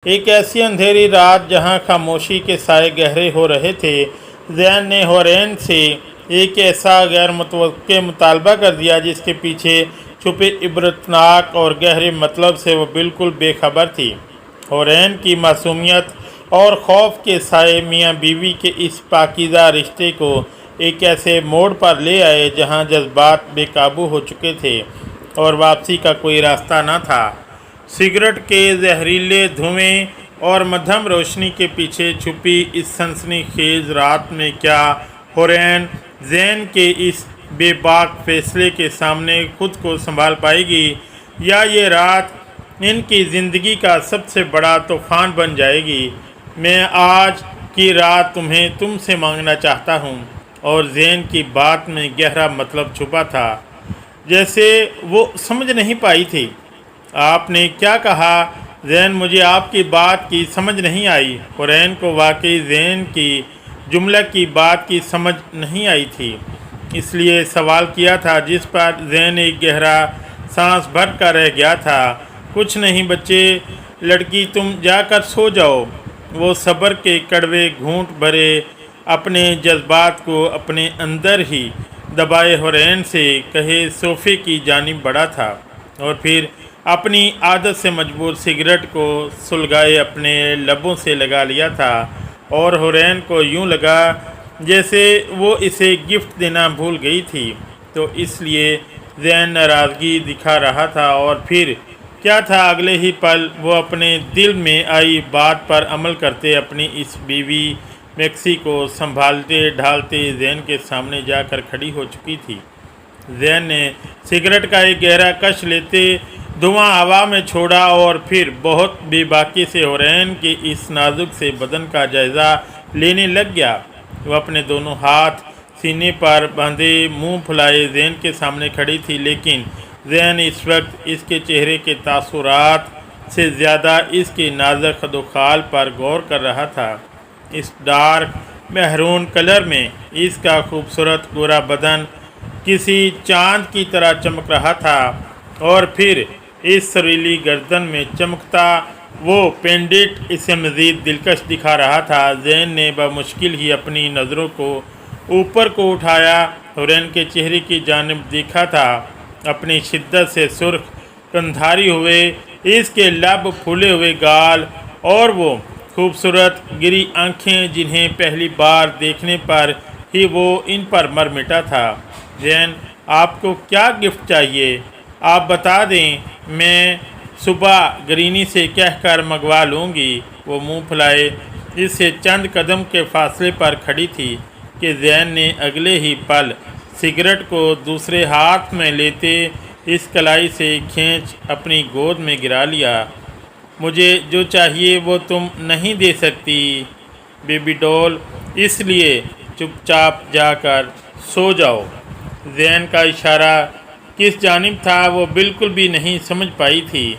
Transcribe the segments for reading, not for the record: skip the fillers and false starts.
ایک ایسی اندھیری رات جہاں خاموشی کے سائے گہرے ہو رہے تھے، زین نے ہورین سے ایک ایسا غیر متوقع مطالبہ کر دیا جس کے پیچھے چھپے عبرتناک اور گہرے مطلب سے وہ بالکل بے خبر تھی۔ ہورین کی معصومیت اور خوف کے سائے میاں بیوی کے اس پاکیزہ رشتے کو ایک ایسے موڑ پر لے آئے جہاں جذبات بے قابو ہو چکے تھے اور واپسی کا کوئی راستہ نہ تھا۔ سگریٹ کے زہریلے دھوئیں اور مدھم روشنی کے پیچھے چھپی اس سنسنی خیز رات میں کیا ہورین زین کے اس بے باک فیصلے کے سامنے خود کو سنبھال پائے گی، یا یہ رات ان کی زندگی کا سب سے بڑا طوفان بن جائے گی؟ میں آج کی رات تمہیں تم سے مانگنا چاہتا ہوں۔ اور زین کی بات میں گہرا مطلب چھپا تھا، جیسے وہ سمجھ نہیں پائی تھی۔ آپ نے کیا کہا زین؟ مجھے آپ کی بات کی سمجھ نہیں آئی۔ ہورین کو واقعی زین کی جملہ کی بات کی سمجھ نہیں آئی تھی، اس لیے سوال کیا تھا جس پر زین ایک گہرا سانس بھر کر رہ گیا تھا۔ کچھ نہیں بچے، لڑکی تم جا کر سو جاؤ۔ وہ صبر کے کڑوے گھونٹ بھرے اپنے جذبات کو اپنے اندر ہی دبائے ہورین سے کہے صوفے کی جانب بڑھا تھا، اور پھر اپنی عادت سے مجبور سگریٹ کو سلگائے اپنے لبوں سے لگا لیا تھا، اور ہورین کو یوں لگا جیسے وہ اسے گفٹ دینا بھول گئی تھی، تو اس لیے زین ناراضگی دکھا رہا تھا۔ اور پھر کیا تھا، اگلے ہی پل وہ اپنے دل میں آئی بات پر عمل کرتے اپنی اس بیوی میکسی کو سنبھالتے ڈھالتے زین کے سامنے جا کر کھڑی ہو چکی تھی۔ زین نے سگریٹ کا ایک گہرا کش لیتے دھواں ہوا میں چھوڑا، اور پھر بہت بے باکی سے ہورین کے اس نازک سے بدن کا جائزہ لینے لگ گیا۔ وہ اپنے دونوں ہاتھ سینے پر باندھے منہ پھلائے زین کے سامنے کھڑی تھی، لیکن زین اس وقت اس کے چہرے کے تاثرات سے زیادہ اس کے نازک خد و خال پر غور کر رہا تھا۔ اس ڈارک میہرون کلر میں اس کا خوبصورت گورا بدن کسی چاند کی طرح چمک رہا تھا، اور پھر اس سریلی گردن میں چمکتا وہ پینڈنٹ اسے مزید دلکش دکھا رہا تھا۔ زین نے بمشکل ہی اپنی نظروں کو اوپر کو اٹھایا، ہورین کے چہرے کی جانب دیکھا تھا۔ اپنی شدت سے سرخ کندھاری ہوئے اس کے لب، پھولے ہوئے گال، اور وہ خوبصورت گری آنکھیں جنہیں پہلی بار دیکھنے پر ہی وہ ان پر مر مٹا تھا۔ زین، آپ کو کیا گفٹ چاہیے؟ آپ بتا دیں، میں صبح گرینی سے کہہ کر منگوا لوں گی۔ وہ منہ پھلائے اس سے چند قدم کے فاصلے پر کھڑی تھی کہ زین نے اگلے ہی پل سگریٹ کو دوسرے ہاتھ میں لیتے اس کلائی سے کھینچ اپنی گود میں گرا لیا۔ مجھے جو چاہیے وہ تم نہیں دے سکتی بیبی ڈول، اس لیے چپ چاپ جا کر سو جاؤ۔ زین کا اشارہ کس جانب تھا وہ بالکل بھی نہیں سمجھ پائی تھی۔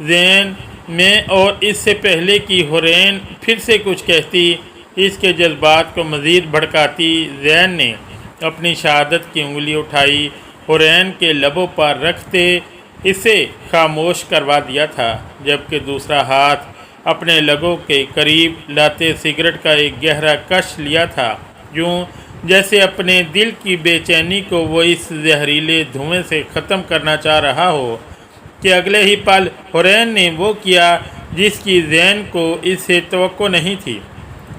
زین میں اور اس سے پہلے کہ ہورین پھر سے کچھ کہتی اس کے جذبات کو مزید بھڑکاتی، زین نے اپنی شہادت کی انگلی اٹھائی، ہورین کے لبوں پر رکھتے اسے خاموش کروا دیا تھا، جبکہ دوسرا ہاتھ اپنے لبوں کے قریب لاتے سگریٹ کا ایک گہرا کش لیا تھا، یوں جیسے اپنے دل کی بے چینی کو وہ اس زہریلے دھوئیں سے ختم کرنا چاہ رہا ہو، کہ اگلے ہی پل ہورین نے وہ کیا جس کی زین کو اس سے توقع نہیں تھی۔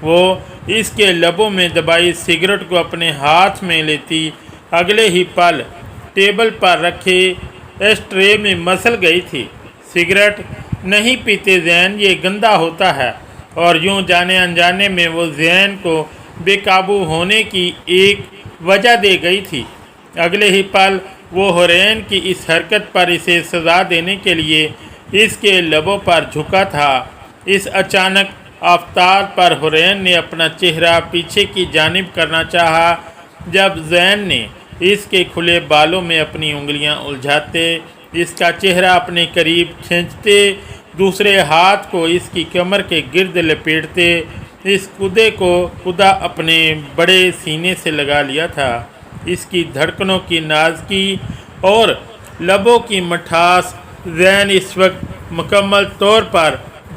وہ اس کے لبوں میں دبائی سگریٹ کو اپنے ہاتھ میں لیتی اگلے ہی پل ٹیبل پر رکھے ایش ٹرے میں مسل گئی تھی۔ سگریٹ نہیں پیتے زین، یہ گندا ہوتا ہے۔ اور یوں جانے انجانے میں وہ زین کو بے قابو ہونے کی ایک وجہ دے گئی تھی۔ اگلے ہی پل وہ ہورین کی اس حرکت پر اسے سزا دینے کے لیے اس کے لبوں پر جھکا تھا۔ اس اچانک آفتاب پر ہورین نے اپنا چہرہ پیچھے کی جانب کرنا چاہا، جب زین نے اس کے کھلے بالوں میں اپنی انگلیاں الجھاتے اس کا چہرہ اپنے قریب کھینچتے، دوسرے ہاتھ کو اس کی کمر کے گرد لپیٹتے اس کودے کو خدا اپنے بڑے سینے سے لگا لیا تھا۔ اس کی دھڑکنوں کی نازکی اور لبوں کی مٹھاس زین اس وقت مکمل طور پر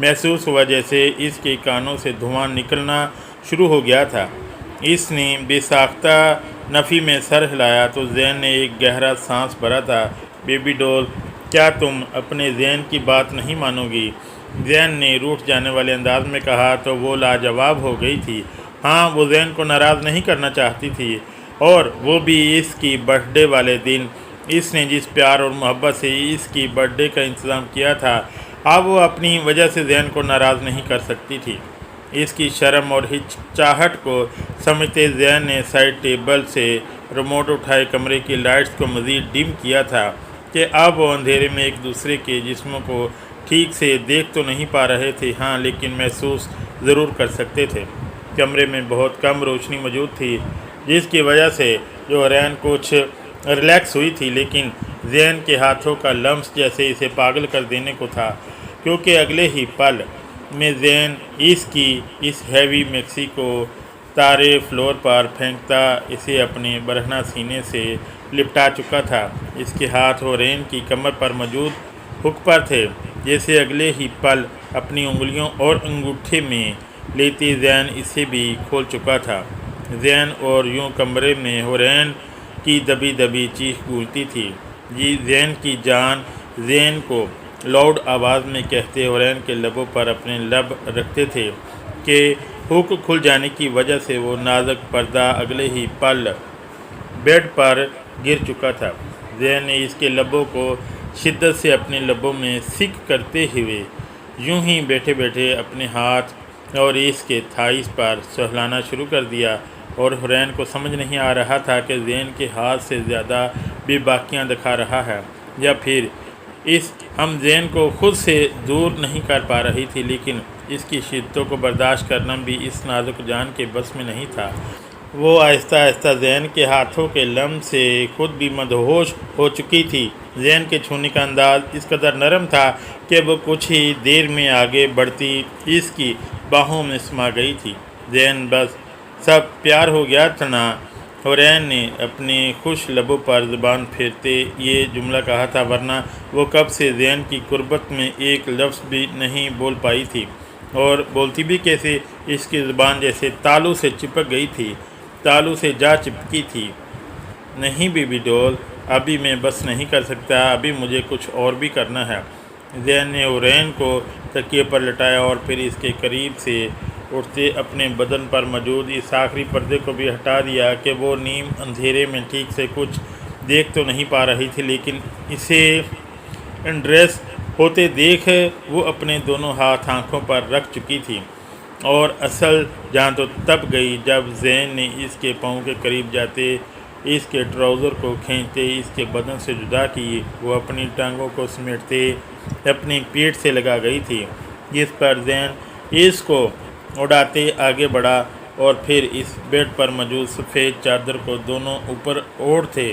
محسوس ہوا جیسے اس کے کانوں سے دھواں نکلنا شروع ہو گیا تھا۔ اس نے بے ساختہ نفی میں سر ہلایا تو زین نے ایک گہرا سانس بھرا تھا۔ بیبی ڈول، کیا تم اپنے زین کی بات نہیں مانو گی؟ زین نے روٹھ جانے والے انداز میں کہا تو وہ لاجواب ہو گئی تھی۔ ہاں، وہ زین کو ناراض نہیں کرنا چاہتی تھی، اور وہ بھی اس کی برتھ ڈے والے دن۔ اس نے جس پیار اور محبت سے اس کی برتھ ڈے کا انتظام کیا تھا، اب وہ اپنی وجہ سے زین کو ناراض نہیں کر سکتی تھی۔ اس کی شرم اور ہچکچاہٹ کو سمجھتے زین نے سائڈ ٹیبل سے ریموٹ اٹھائے کمرے کی لائٹس کو مزید ڈم کیا تھا کہ اب وہ اندھیرے میں ایک دوسرے کے جسموں کو ٹھیک سے دیکھ تو نہیں پا رہے تھے، ہاں لیکن محسوس ضرور کر سکتے تھے۔ کمرے میں بہت کم روشنی موجود تھی، جس کی وجہ سے جوہرین کچھ ریلیکس ہوئی تھی، لیکن زین کے ہاتھوں کا لمس جیسے اسے پاگل کر دینے کو تھا، کیونکہ اگلے ہی پل میں زین اس کی اس ہیوی میکسی کو تارے فلور پر پھینکتا اسے اپنے برہنہ سینے سے لپٹا چکا تھا۔ اس کے ہاتھ ہورین کی کمر پر موجود ہک پر تھے، جیسے اگلے ہی پل اپنی انگلیوں اور انگوٹھے میں لیتی زین اسے بھی کھول چکا تھا۔ زین اور یوں کمرے میں ہورین کی دبی دبی چیخ گونجتی تھی۔ جی زین کی جان، زین کو لاؤڈ آواز میں کہتے ہورین کے لبوں پر اپنے لب رکھتے تھے کہ ہک کھل جانے کی وجہ سے وہ نازک پردہ اگلے ہی پل بیڈ پر گر چکا تھا۔ زین نے اس کے لبوں کو شدت سے اپنے لبوں میں سک کرتے ہوئے یوں ہی بیٹھے بیٹھے اپنے ہاتھ اور اس کے تھائس پر سہلانا شروع کر دیا، اور ہورین کو سمجھ نہیں آ رہا تھا کہ زین کے ہاتھ سے زیادہ بے باکیاں دکھا رہا ہے یا پھر اس ہم زین کو خود سے دور نہیں کر پا رہی تھی، لیکن اس کی شدتوں کو برداشت کرنا بھی اس نازک جان کے بس میں نہیں تھا۔ وہ آہستہ آہستہ زین کے ہاتھوں کے لمس سے خود بھی مدہوش ہو چکی تھی۔ زین کے چھونے کا انداز اس قدر نرم تھا کہ وہ کچھ ہی دیر میں آگے بڑھتی اس کی باہوں میں سما گئی تھی۔ زین، بس سب پیار ہو گیا تھا نا؟ ہورین نے اپنے خوش لبوں پر زبان پھیرتے یہ جملہ کہا تھا، ورنہ وہ کب سے زین کی قربت میں ایک لفظ بھی نہیں بول پائی تھی، اور بولتی بھی کیسے؟ اس کی زبان جیسے تالو سے چپک گئی تھی، تالو سے جا چپکی تھی۔ نہیں بیبی ڈول، ابھی میں بس نہیں کر سکتا، ابھی مجھے کچھ اور بھی کرنا ہے۔ زین نے ہورین کو تکیے پر لٹایا اور پھر اس کے قریب سے اٹھتے اپنے بدن پر موجود اس آخری پردے کو بھی ہٹا دیا کہ وہ نیم اندھیرے میں ٹھیک سے کچھ دیکھ تو نہیں پا رہی تھی، لیکن اسے انڈریس ہوتے دیکھ وہ اپنے دونوں ہاتھ آنکھوں پر رکھ چکی تھی، اور اصل جان تو تب گئی جب زین نے اس کے پاؤں کے قریب جاتے اس کے ٹراؤزر کو کھینچتے اس کے بدن سے جدا کی وہ اپنی ٹانگوں کو سمیٹتے اپنی پیٹھ سے لگا گئی تھی، جس پر زین اس کو اڑاتے آگے بڑھا، اور پھر اس بیڈ پر موجود سفید چادر کو دونوں اوپر اوڑھتے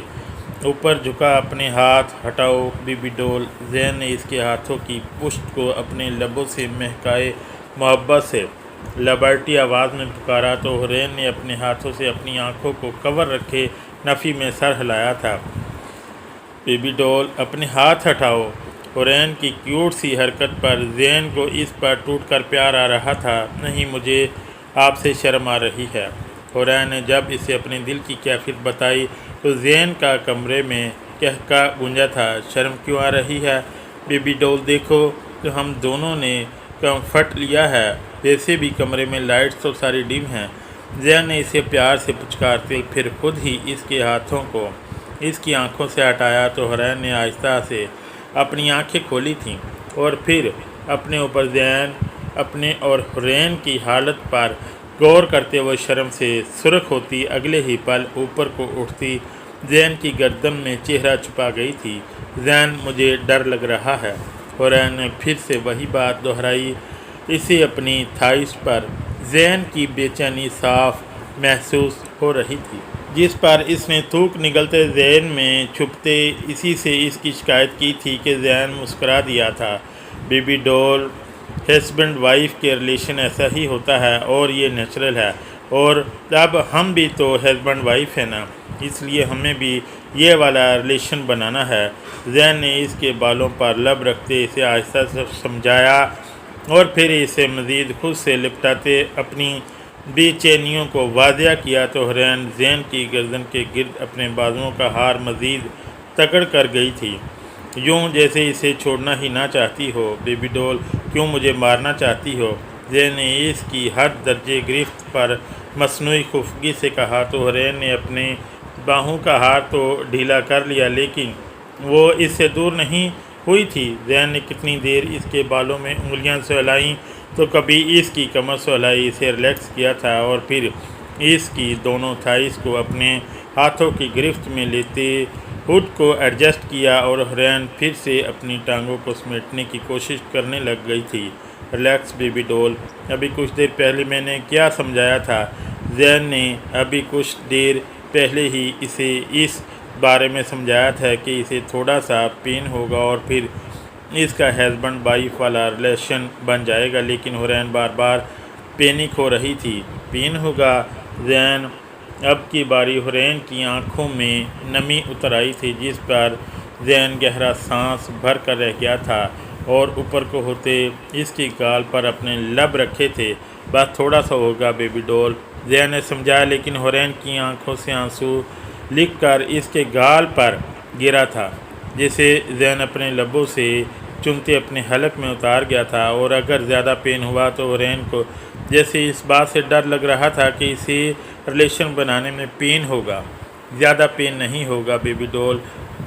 اوپر جھکا۔ اپنے ہاتھ ہٹاؤ بیبی ڈول، زین نے اس کے ہاتھوں کی پشت کو اپنے لبوں سے مہکائے محبت سے لیبرٹی آواز میں پکارا تو ہورین نے اپنے ہاتھوں سے اپنی آنکھوں کو کور رکھے نفی میں سر ہلایا تھا۔ بیبی ڈول، اپنے ہاتھ ہٹاؤ۔ ہورین کی کیوٹ سی حرکت پر زین کو اس پر ٹوٹ کر پیار آ رہا تھا۔ نہیں، مجھے آپ سے شرم آ رہی ہے۔ ہورین نے جب اسے اپنے دل کی کیفیت بتائی تو زین کا کمرے میں قہقہ گونجا تھا۔ شرم کیوں آ رہی ہے؟ بیبی ڈول، دیکھو تو ہم دونوں نے کمفرٹ لیا ہے، ویسے بھی کمرے میں لائٹس تو ساری ڈم ہیں۔ زین نے اسے پیار سے پچکارتے پھر خود ہی اس کے ہاتھوں کو اس کی آنکھوں سے ہٹایا تو ہورین نے آہستہ سے اپنی آنکھیں کھولی تھیں، اور پھر اپنے اوپر زین اپنے اور ہورین کی حالت پر غور کرتے ہوئے شرم سے سرخ ہوتی اگلے ہی پل اوپر کو اٹھتی زین کی گردن میں چہرہ چھپا گئی تھی۔ زین، مجھے ڈر لگ رہا ہے۔ ہورین نے پھر سے وہی بات دہرائی۔ اسے اپنی تھائس پر زین کی بے چینی صاف محسوس ہو رہی تھی، جس پر اس نے تھوک نگلتے ذہن میں چھپتے اسی سے اس کی شکایت کی تھی کہ زین مسکرا دیا تھا۔ بیبی ڈول، ہسبینڈ وائف کے ریلیشن ایسا ہی ہوتا ہے، اور یہ نیچرل ہے، اور اب ہم بھی تو ہسبینڈ وائف ہیں نا، اس لیے ہمیں بھی یہ والا ریلیشن بنانا ہے۔ زین نے اس کے بالوں پر لب رکھتے اسے آہستہ سے سمجھایا اور پھر اسے مزید خود سے لپٹاتے اپنی بے چینیوں کو واضح کیا تو حورین زین کی گردن کے گرد اپنے بازوؤں کا ہار مزید تکڑ کر گئی تھی، یوں جیسے اسے چھوڑنا ہی نہ چاہتی ہو۔ بیبی ڈول، کیوں مجھے مارنا چاہتی ہو؟ زین نے اس کی حد درجے گرفت پر مصنوعی خفگی سے کہا تو حورین نے اپنے باہوں کا ہار تو ڈھیلا کر لیا لیکن وہ اس سے دور نہیں ہوئی تھی۔ زین نے کتنی دیر اس کے بالوں میں انگلیاں سہلائیں تو کبھی اس کی کمر سہلائی، اسے ریلیکس کیا تھا اور پھر اس کی دونوں تھائیز کو اپنے ہاتھوں کی گرفت میں لیتے ہڈ کو ایڈجسٹ کیا اور حورین پھر سے اپنی ٹانگوں کو سمیٹنے کی کوشش کرنے لگ گئی تھی۔ ریلیکس بیبی ڈول، ابھی کچھ دیر پہلے میں نے کیا سمجھایا تھا؟ زین نے ابھی کچھ دیر پہلے ہی اسے اس بارے میں سمجھایا تھا کہ اسے تھوڑا سا پین ہوگا اور پھر اس کا ہسبینڈ وائف والا ریلیشن بن جائے گا، لیکن حورین بار بار پینک ہو رہی تھی۔ پین ہوگا؟ زین اب کی باری حورین کی آنکھوں میں نمی اتر آئی تھی، جس پر زین گہرا سانس بھر کر رہ گیا تھا اور اوپر کو ہوتے اس کی گال پر اپنے لب رکھے تھے۔ بس تھوڑا سا ہوگا بیبی ڈول، زین نے سمجھایا، لیکن حورین کی آنکھوں سے آنسو لکھ کر اس کے گال پر گرا تھا، جسے زین اپنے لبوں سے چنتے اپنے حلق میں اتار گیا تھا۔ اور اگر زیادہ پین ہوا تو حورین کو جیسے اس بات سے ڈر لگ رہا تھا کہ اسے ریلیشن بنانے میں پین ہوگا۔ زیادہ پین نہیں ہوگا بیبی ڈول،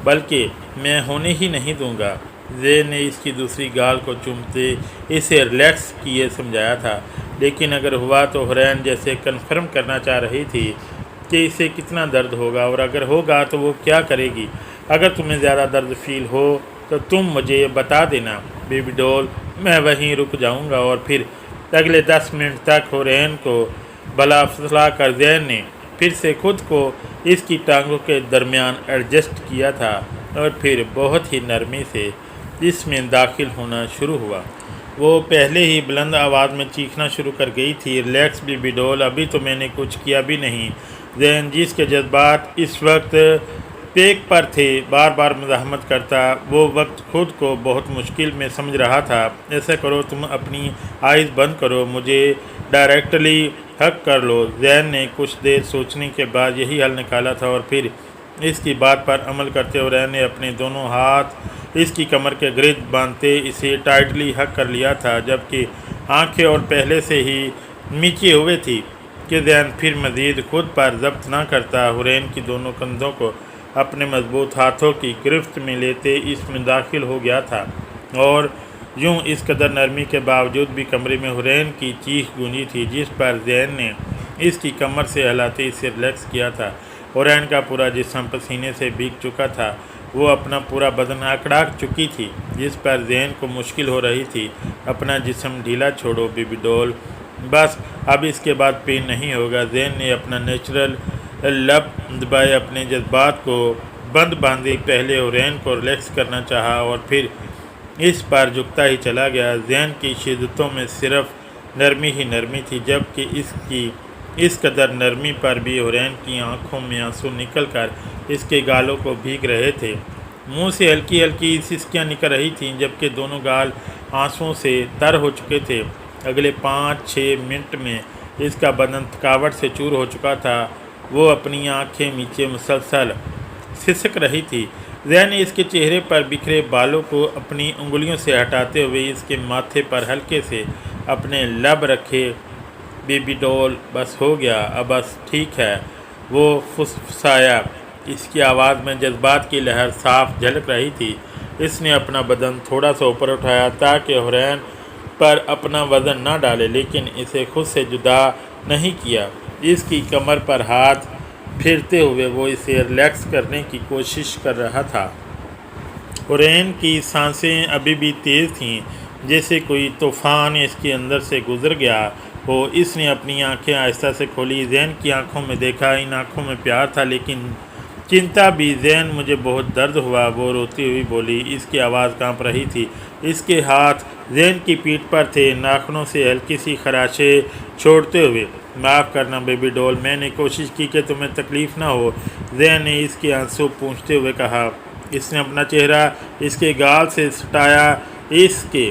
بلکہ میں ہونے ہی نہیں دوں گا۔ زین نے اس کی دوسری گال کو چومتے اسے ریلیکس کیے سمجھایا تھا، لیکن اگر ہوا تو حورین جیسے کنفرم کرنا چاہ رہی تھی کہ اسے کتنا درد ہوگا، اور اگر ہوگا تو وہ کیا کرے گی۔ اگر تمہیں زیادہ درد فیل ہو تو تم مجھے بتا دینا بیبی ڈول، میں وہیں رک جاؤں گا۔ اور پھر اگلے 10 منٹ تک حورین کو بلا فسلا کر زین نے پھر سے خود کو اس کی ٹانگوں کے درمیان ایڈجسٹ کیا تھا اور پھر بہت ہی نرمی سے اس میں داخل ہونا شروع ہوا۔ وہ پہلے ہی بلند آواز میں چیخنا شروع کر گئی تھی، ریلیکس بیبی ڈول، ابھی تو میں نے کچھ کیا بھی نہیں۔ زین، جس کے جذبات اس وقت پیک پر تھے، بار بار مزاحمت کرتا، وہ وقت خود کو بہت مشکل میں سمجھ رہا تھا۔ ایسا کرو، تم اپنی آئیز بند کرو، مجھے ڈائریکٹلی حق کر لو۔ زین نے کچھ دیر سوچنے کے بعد یہی حل نکالا تھا اور پھر اس کی بات پر عمل کرتے ہوئے حورین نے اپنے دونوں ہاتھ اس کی کمر کے گرد باندھتے اسے ٹائٹلی حق کر لیا تھا، جبکہ آنکھیں اور پہلے سے ہی میچی ہوئے تھی کہ زین پھر مزید خود پر ضبط نہ کرتا۔ حورین کی دونوں کندھوں کو اپنے مضبوط ہاتھوں کی گرفت میں لیتے اس میں داخل ہو گیا تھا اور یوں اس قدر نرمی کے باوجود بھی کمرے میں حورین کی چیخ گونجی تھی، جس پر زین نے اس کی کمر سے ہلاتے اسے ریلیکس کیا تھا۔ حورین کا پورا جسم پسینے سے بھیگ چکا تھا، وہ اپنا پورا بدن اکڑا چکی تھی، جس پر زین کو مشکل ہو رہی تھی۔ اپنا جسم ڈھیلا چھوڑو بیبی ڈول، بس اب اس کے بعد پین نہیں ہوگا۔ زین نے اپنا نیچرل لب دبائے اپنے جذبات کو بند باندھے، پہلے حورین کو ریلیکس کرنا چاہا اور پھر اس پر جھکتا ہی چلا گیا۔ زین کی شدتوں میں صرف نرمی ہی نرمی تھی، جبکہ اس کی اس قدر نرمی پر بھی حورین کی آنکھوں میں آنسو نکل کر اس کے گالوں کو بھیگ رہے تھے۔ منہ سے ہلکی ہلکی سسکیاں نکل رہی تھیں، جبکہ دونوں گال آنسوؤں سے تر ہو چکے تھے۔ اگلے 5-6 منٹ میں اس کا بدن تھکاوٹ سے چور ہو چکا تھا، وہ اپنی آنکھیں نیچے مسلسل سسک رہی تھی۔ زین نے اس کے چہرے پر بکھرے بالوں کو اپنی انگلیوں سے ہٹاتے ہوئے اس کے ماتھے پر ہلکے سے اپنے لب رکھے۔ بیبی ڈول، بس ہو گیا، اب بس ٹھیک ہے، وہ فسفسایا۔ اس کی آواز میں جذبات کی لہر صاف جھلک رہی تھی۔ اس نے اپنا بدن تھوڑا سا اوپر اٹھایا تاکہ حورین پر اپنا وزن نہ ڈالے، لیکن اسے خود سے جدا نہیں کیا۔ اس کی کمر پر ہاتھ پھیرتے ہوئے وہ اسے ریلیکس کرنے کی کوشش کر رہا تھا۔ حورین کی سانسیں ابھی بھی تیز تھیں، جیسے کوئی طوفان اس کے اندر سے گزر گیا ہو۔ اس نے اپنی آنکھیں آہستہ سے کھولی، زین کی آنکھوں میں دیکھا۔ ان آنکھوں میں پیار تھا لیکن چنتا بھی۔ زین، مجھے بہت درد ہوا، وہ روتی ہوئی بولی، اس کی آواز کانپ رہی تھی۔ اس کے ہاتھ زین کی پیٹھ پر تھے، ناخنوں سے ہلکی سی خراشیں چھوڑتے ہوئے۔ معاف کرنا بیبی ڈول، میں نے کوشش کی کہ تمہیں تکلیف نہ ہو، زین نے اس کے آنسو پونچھتے ہوئے کہا۔ اس نے اپنا چہرہ اس کے گال سے سٹایا، اس کے